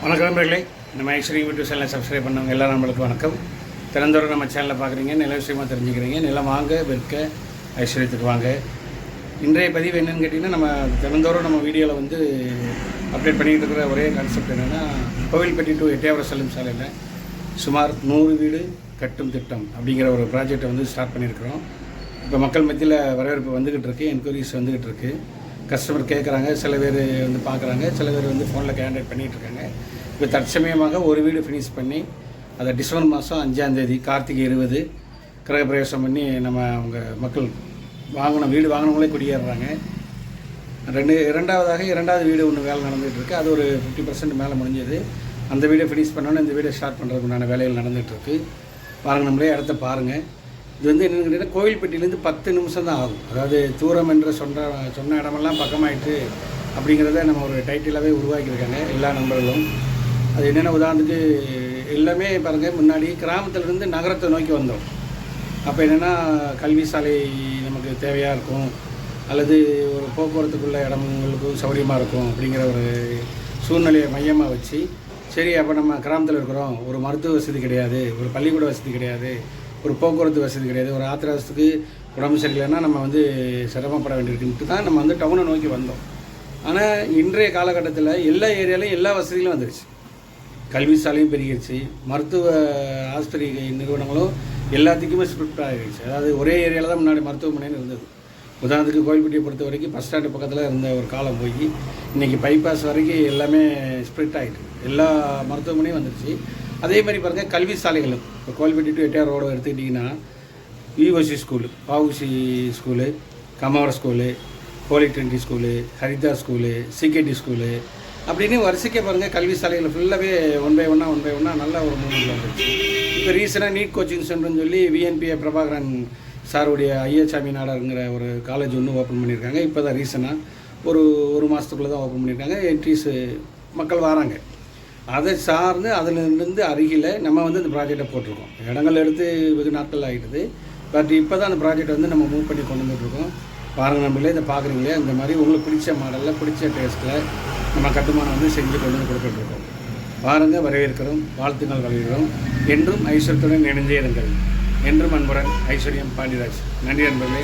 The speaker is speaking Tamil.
வணக்கம் நண்பர்களே. நம்ம ஐஸ்வர்யம் யூடியூப் சேனலை சப்ஸ்கிரைப் பண்ணவங்க எல்லாம் நம்மளுக்கு வணக்கம். திறந்தோறும் நம்ம சேனலில் பார்க்குறீங்க, நில விஷயமாக தெரிஞ்சுக்கிறீங்க. நிலம் வாங்க விற்க ஐஸ்வர்யத்துக்கு வாங்க. இன்றைய பதிவு என்னென்னு கேட்டிங்கன்னா, நம்ம திறந்தோறும் நம்ம வீடியோவில் வந்து அப்டேட் பண்ணிகிட்டு இருக்கிற ஒரே கான்செப்ட் என்னென்னா, கோவில்பட்டி டு எட்டயபுரம் செல்லும் சாலையில் சுமார் 100 வீடு கட்டும் திட்டம் அப்படிங்கிற ஒரு ப்ராஜெக்டை வந்து ஸ்டார்ட் பண்ணியிருக்கிறோம். இப்போ மக்கள் மத்தியில் வரவேற்பு வந்துக்கிட்டு இருக்குது, என்கொயரிஸ் வந்துக்கிட்டு இருக்குது. கஸ்டமர் கேட்குறாங்க, சில பேர் வந்து பார்க்குறாங்க, சில பேர் வந்து ஃபோனில் கேண்டேட் பண்ணிகிட்ருக்காங்க. இப்போ தற்சமயமாக ஒரு வீடு ஃபினிஷ் பண்ணி அதை டிசம்பர் மாதம் 5ஆம் தேதி கார்த்திகை 20 கிரகப்பிரவேசம் பண்ணி நம்ம அவங்க மக்கள் வீடு வாங்கினவங்களே குடியேறுறாங்க. இரண்டாவது வீடு ஒன்று வேலை நடந்துகிட்டு இருக்குது. அது ஒரு 50% மேலே முடிஞ்சது. அந்த வீடை ஃபினிஷ் பண்ணோன்னே இந்த வீடை ஸ்டார்ட் பண்ணுறதுக்குண்டான வேலைகள் நடந்துகிட்ருக்கு. பாருங்கள், நம்மளே இடத்த பாருங்கள். இது வந்து என்னென்னு கேட்டிங்கன்னா, கோவில்பட்டியிலேருந்து 10 நிமிஷம் தான் ஆகும். அதாவது தூரம் என்று சொன்ன இடமெல்லாம் பக்கமாயிட்டு அப்படிங்கிறத நம்ம ஒரு டைட்டிலாகவே உருவாக்கியிருக்காங்க எல்லா நண்பர்களும். அது என்னென்ன உதாரணத்துக்கு எல்லாமே பாருங்கள், முன்னாடி கிராமத்திலேருந்து நகரத்தை நோக்கி வந்தோம். அப்போ என்னென்னா, கல்வி சாலை நமக்கு தேவையாக இருக்கும், அல்லது ஒரு போக்குவரத்துக்குள்ள இடங்களுக்கும் சௌகரியமாக இருக்கும் அப்படிங்கிற ஒரு சூழ்நிலையை மையமாக வச்சு, சரி அப்போ நம்ம கிராமத்தில் இருக்கிறோம், ஒரு மருத்துவ வசதி கிடையாது, ஒரு பள்ளிக்கூட வசதி கிடையாது, ஒரு போக்குவரத்து வசதி கிடையாது, ஒரு ஆத்திரவசத்துக்கு உடம்பு சரியில்லைன்னா நம்ம வந்து சிரமப்பட வேண்டியிருக்குன்ட்டு தான் நம்ம வந்து டவுனை நோக்கி வந்தோம். ஆனால் இன்றைய காலகட்டத்தில் எல்லா ஏரியாலையும் எல்லா வசதிகளும் வந்துருச்சு. கல்வி சாலையும் பெருகிடுச்சு, மருத்துவ ஆஸ்பத்திரி நிறுவனங்களும் எல்லாத்துக்குமே ஸ்பிரிப்ட் ஆகிடுச்சு. அதாவது ஒரே ஏரியாவில் தான் முன்னாடி மருத்துவமனைன்னு இருந்தது. உதாரணத்துக்கு கோவில்பட்டியை பொறுத்த வரைக்கும் பஸ் ஸ்டாண்டு பக்கத்தில் இருந்த ஒரு காலம் போய் இன்றைக்கி பைபாஸ் வரைக்கும் எல்லாமே ஸ்ப்ரிட் ஆகிட்டு எல்லா மருத்துவமனையும் வந்துருச்சு. அதே மாதிரி பாருங்கள், கல்வி சாலைகளும் இப்போ கோவில்பட்டி டு எட்டயபுரம் ரோடு எடுத்துக்கிட்டிங்கன்னா, VOC school, VOC school, Kamavaram school, polytechnic school, Haritha school, CKT school அப்படின்னு வரிசைக்கே பாருங்கள், கல்வி சாலைகள் ஃபுல்லாகவே ஒன் பை ஒன்னாக நல்ல ஒரு மூமெண்ட் வந்துருச்சு. இப்போ ரீசெண்டாக நீட் கோச்சிங் சென்டர்னு சொல்லி விஎன்பிஏ பிரபாகரன் சாருடைய ஐயச்சாமி நாடாருங்கிற ஒரு காலேஜ் ஒன்று ஓப்பன் பண்ணியிருக்காங்க. இப்போ தான் ரீசனாக ஒரு மாதத்துக்குள்ளே தான் ஓப்பன் பண்ணியிருக்காங்க. என்ட்ரிஸு மக்கள் வராங்க. அதை சார்ந்து அதிலிருந்து அருகில் நம்ம வந்து இந்த ப்ராஜெக்டை போட்டிருக்கோம். இடங்கள் எடுத்து வெகு நாட்கள் ஆகிடுது. பட் இப்போ தான் அந்த ப்ராஜெக்ட் வந்து நம்ம மூவ் பண்ணி கொண்டு வந்துட்டுருக்கோம். பாருங்கள், நம்மளே இதை பார்க்குறீங்களே, இந்த மாதிரி உங்களுக்கு பிடிச்ச மாடலில் பிடிச்ச டேஸ்ட்டில் நம்ம கட்டுமானம் வந்து செஞ்சு கொண்டு வந்து கொடுத்துட்ருக்கோம். பாருங்கள், வரவேற்கிறோம், வாழ்த்துக்கள் வழங்குகிறோம். என்றும் ஐஸ்வர்யத்துடன் இணைந்தே இருங்கள். என்றும் அன்புடன் ஐஸ்வர்யம் பாண்டியராஜ். நன்றி நண்பர்களே.